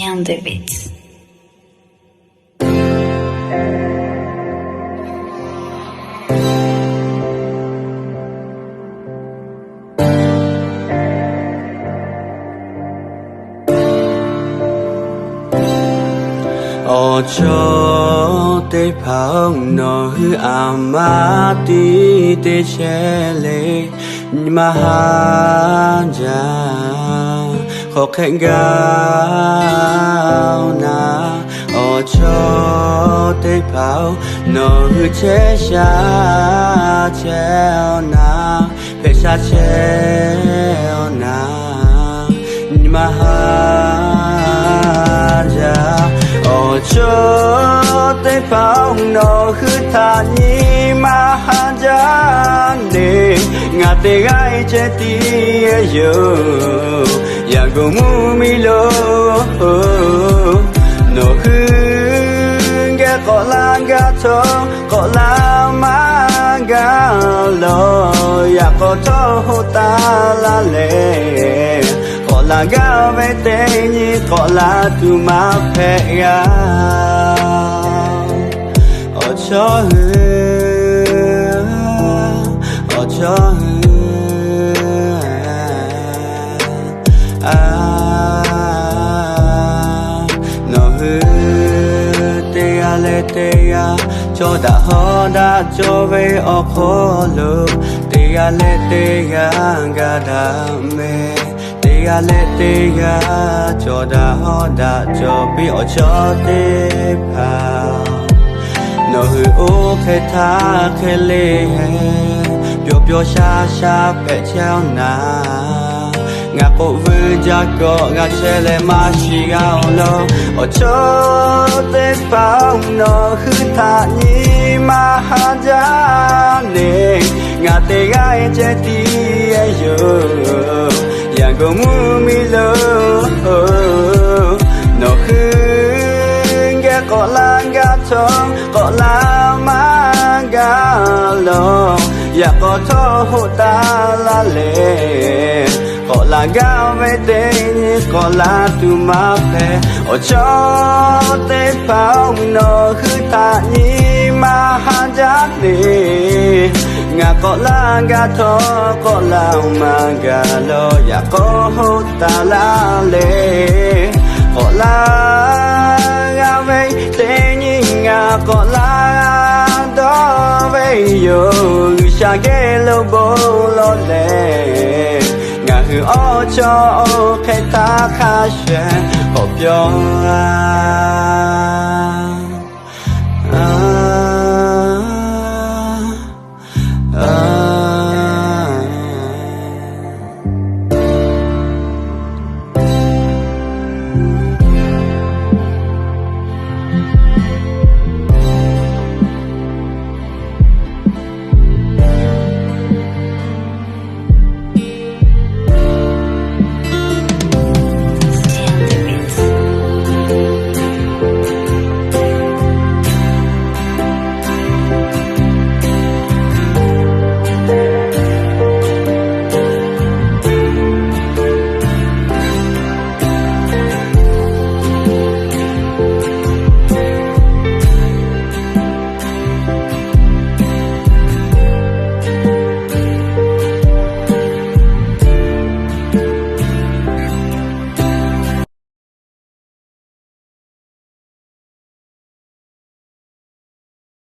on the beat. Cho te phong no hư amati te chele mahaja khó khăn gao na cho te phong no hư che sha cheo na pe sha cheo na mahaja cho te phong no hư tha ni mahaja ne nga te gai che ti yo ya go mu mi lo no hư ge ko la ga cho ko la ma ga lo ya ko to ho ta la le la ga ve te ni ko la tu ma phe ya o cho no hu te ya le te ya cho da ho da cho ve o kho lo te ya le te ya ga da me ya le te ya cho da ho da cho bi o cho te pa no hu o khe tha khe le pyo pyo sha sha pe chao na nga po vu ja ko nga che le ma shi ga lo o cho te pa no hu tha ni ma ha ja ne nga te ga che ti yo ya go mu mi lo no hư ge ko la ga chong ko la ma ga lo ya ko tho ho ta la le ko la ga ve te ni ko la tu ma phe o cho te pa no hư ta ni ma ha ja ni nga ko la ga tho ko la ma ga lo ya ko ho ta la le ko la ga ve te ni nga ko la do ve yo sha ge lo bo lo le nga hu o cho o khe ta kha shen ho pyo